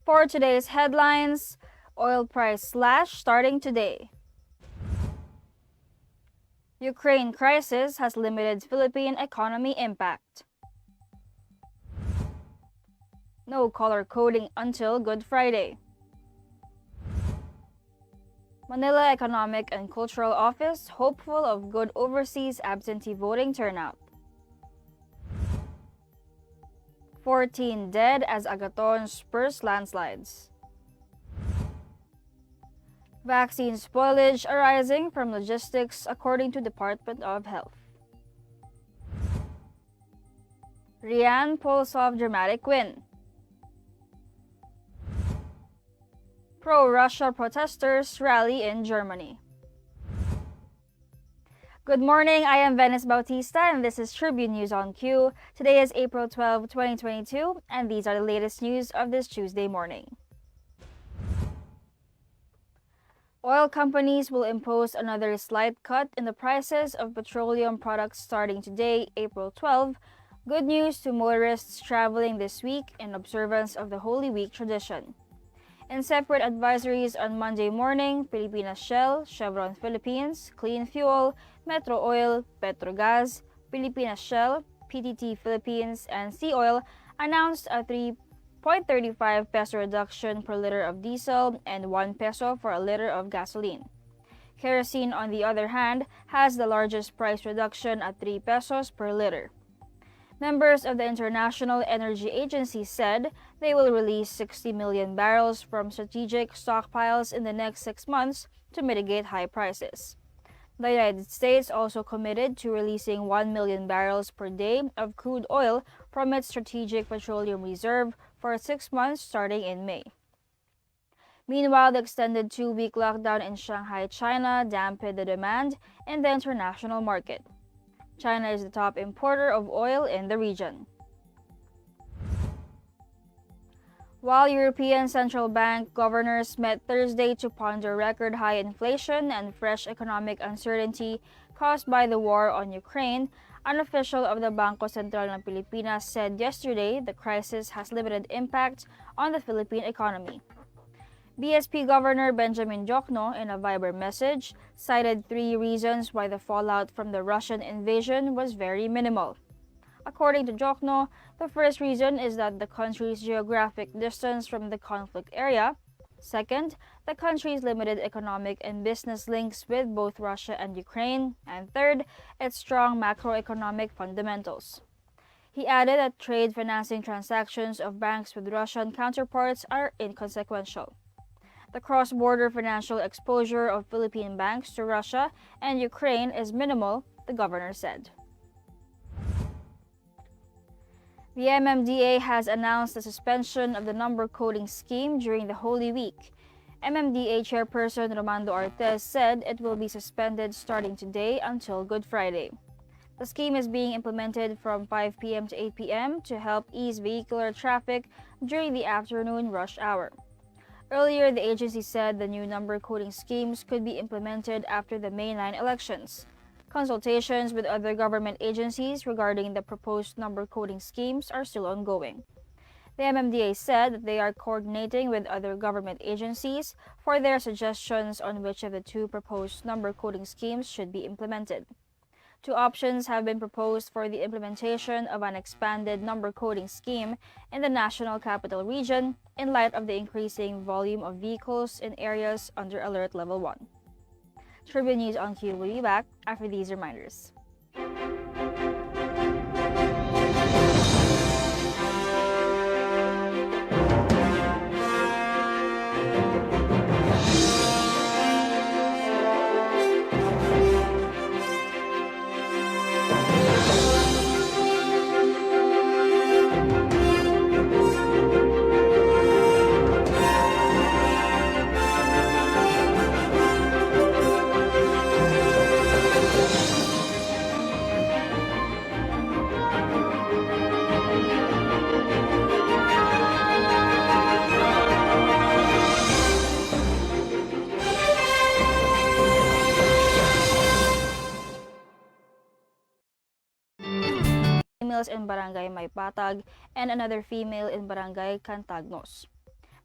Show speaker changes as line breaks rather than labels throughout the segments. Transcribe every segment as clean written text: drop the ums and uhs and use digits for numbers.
For today's headlines, oil price slash starting today. Ukraine crisis has limited Philippine economy impact. No color coding until Good Friday. Manila Economic and Cultural Office hopeful of good overseas absentee voting turnout. 14 dead as Agaton spurs landslides. Vaccine spoilage arising from logistics according to Department of Health. Rianne pulls off dramatic win. Pro-Russia protesters rally in Germany. Good morning, I am Venice Bautista and this is Tribune News on Q. Today is April 12, 2022 and these are the latest news of this Tuesday morning. Oil companies will impose another slight cut in the prices of petroleum products starting today, April 12. Good news to motorists traveling this week in observance of the Holy Week tradition. In separate advisories on Monday morning, Pilipinas Shell, Chevron Philippines, Clean Fuel, Metro Oil, Petrogas, Pilipinas Shell, PTT Philippines, and Sea Oil announced a 3.35 peso reduction per liter of diesel and 1 peso for a liter of gasoline. Kerosene, on the other hand, has the largest price reduction at 3 pesos per liter. Members of the International Energy Agency said they will release 60 million barrels from strategic stockpiles in the next 6 months to mitigate high prices. The United States also committed to releasing 1 million barrels per day of crude oil from its strategic petroleum reserve for 6 months starting in May. Meanwhile, the extended 2-week lockdown in Shanghai, China dampened the demand in the international market. China is the top importer of oil in the region. While European Central Bank governors met Thursday to ponder record-high inflation and fresh economic uncertainty caused by the war on Ukraine, an official of the Bangko Sentral ng Pilipinas said yesterday the crisis has limited impact on the Philippine economy. BSP Governor Benjamin Diokno, in a Viber message, cited 3 reasons why the fallout from the Russian invasion was very minimal. According to Diokno, the first reason is that the country's geographic distance from the conflict area. Second, the country's limited economic and business links with both Russia and Ukraine. And third, its strong macroeconomic fundamentals. He added that trade financing transactions of banks with Russian counterparts are inconsequential. The cross-border financial exposure of Philippine banks to Russia and Ukraine is minimal, the governor said. The MMDA has announced the suspension of the number coding scheme during the Holy Week. MMDA Chairperson Romando Artes said it will be suspended starting today until Good Friday. The scheme is being implemented from 5 p.m. to 8 p.m. to help ease vehicular traffic during the afternoon rush hour. Earlier, the agency said the new number coding schemes could be implemented after the May 9 elections. Consultations with other government agencies regarding the proposed number coding schemes are still ongoing. The MMDA said that they are coordinating with other government agencies for their suggestions on which of the 2 proposed number coding schemes should be implemented. 2 options have been proposed for the implementation of an expanded number coding scheme in the National Capital Region in light of the increasing volume of vehicles in areas under Alert Level 1. Tribune News on Q will be back after these reminders. Females in Barangay Maypatag and another female in Barangay Cantagnos.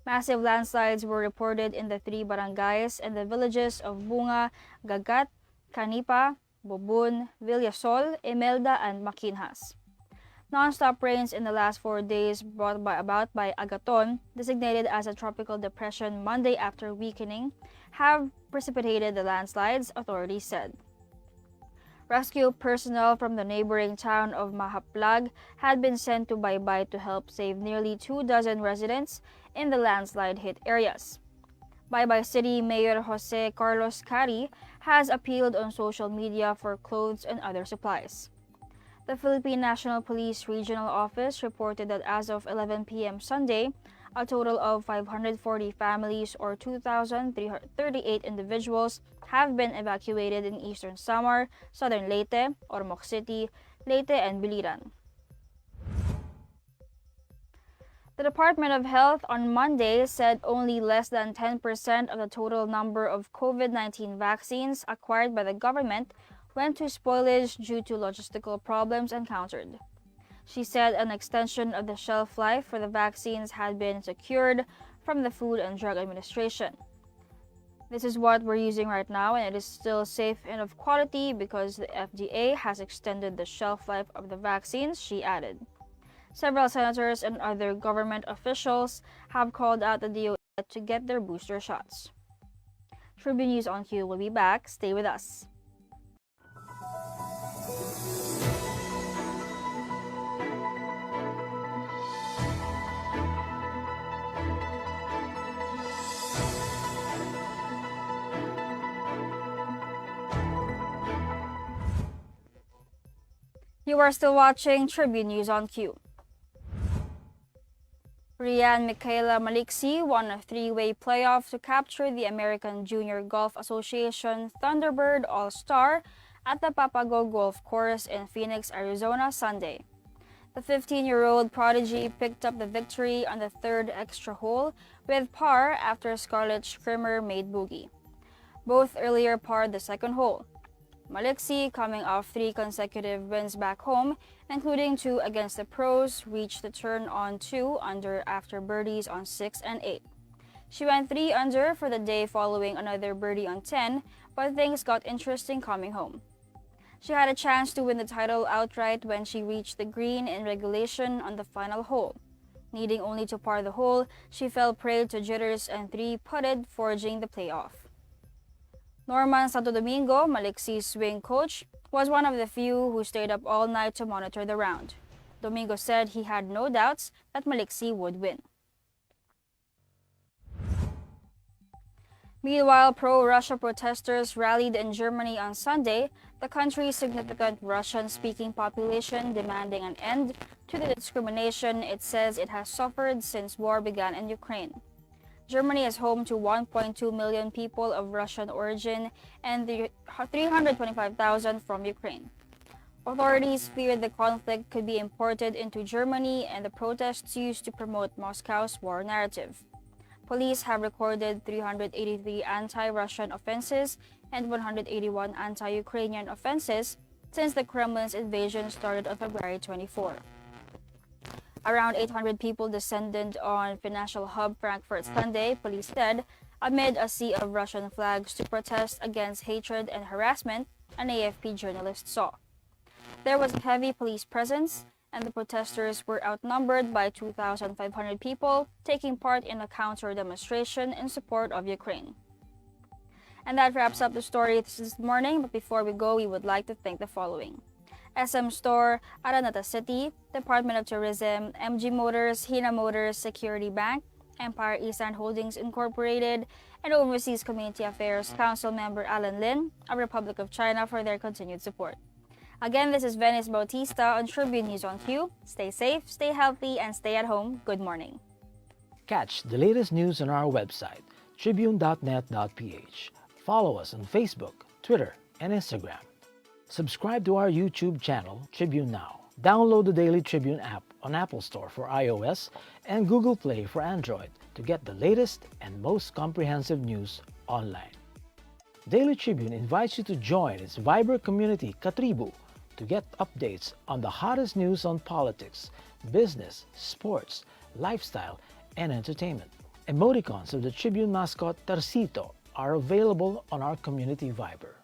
Massive landslides were reported in the 3 barangays and the villages of Bunga, Gagat, Canipa, Bobun, Villasol, Imelda, and Maquinhas. Non-stop rains in the last 4 days brought about by Agaton, designated as a tropical depression Monday after weakening, have precipitated the landslides, authorities said. Rescue personnel from the neighboring town of Mahaplag had been sent to Baybay to help save nearly 24 residents in the landslide-hit areas. Baybay City Mayor Jose Carlos Cari has appealed on social media for clothes and other supplies. The Philippine National Police Regional Office reported that as of 11 p.m. Sunday, a total of 540 families or 2,338 individuals have been evacuated in eastern Samar, southern Leyte, Ormoc City, Leyte, and Biliran. The Department of Health on Monday said only less than 10% of the total number of COVID-19 vaccines acquired by the government went to spoilage due to logistical problems encountered. She said an extension of the shelf life for the vaccines had been secured from the Food and Drug Administration. This is what we're using right now, and it is still safe and of quality because the FDA has extended the shelf life of the vaccines, she added. Several senators and other government officials have called out the DOH to get their booster shots. Tribune News on Q will be back. Stay with us. You are still watching Tribune News on Q. Rianne Michaela Maliski won a 3-way playoff to capture the American Junior Golf Association Thunderbird All-Star at the Papago Golf Course in Phoenix, Arizona, Sunday. The 15-year-old prodigy picked up the victory on the third extra hole with par after Scarlett Schrimmer made bogey. Both earlier parred the second hole. Maliski, coming off 3 consecutive wins back home, including 2 against the pros, reached the turn on 2 under after birdies on 6 and 8. She went 3 under for the day following another birdie on 10, but things got interesting coming home. She had a chance to win the title outright when she reached the green in regulation on the final hole. Needing only to par the hole, she fell prey to jitters and 3-putted, forging the playoff. Norman Santo Domingo, Maliksi's swing coach, was one of the few who stayed up all night to monitor the round. Domingo said he had no doubts that Maliksi would win. Meanwhile, pro-Russia protesters rallied in Germany on Sunday, the country's significant Russian-speaking population demanding an end to the discrimination it says it has suffered since war began in Ukraine. Germany is home to 1.2 million people of Russian origin and 325,000 from Ukraine. Authorities feared the conflict could be imported into Germany and the protests used to promote Moscow's war narrative. Police have recorded 383 anti-Russian offenses and 181 anti-Ukrainian offenses since the Kremlin's invasion started on February 24. Around 800 people descended on financial hub Frankfurt Sunday, police said, amid a sea of Russian flags to protest against hatred and harassment, an AFP journalist saw. There was heavy police presence, and the protesters were outnumbered by 2,500 people taking part in a counter-demonstration in support of Ukraine. And that wraps up the story this morning, but before we go, we would like to thank the following. SM Store, Araneta City, Department of Tourism, MG Motors, Hina Motors, Security Bank, Empire Eastern Holdings Incorporated, and Overseas Community Affairs Council Member Alan Lin, of Republic of China, for their continued support. Again, this is Venice Bautista on Tribune News on Q. Stay safe, stay healthy, and stay at home. Good morning.
Catch the latest news on our website, tribune.net.ph. Follow us on Facebook, Twitter, and Instagram. Subscribe to our YouTube channel, Tribune Now. Download the Daily Tribune app on Apple Store for iOS and Google Play for Android to get the latest and most comprehensive news online. Daily Tribune invites you to join its vibrant community, Katribu, to get updates on the hottest news on politics, business, sports, lifestyle, and entertainment. Emoticons of the Tribune mascot Tercito are available on our community Viber.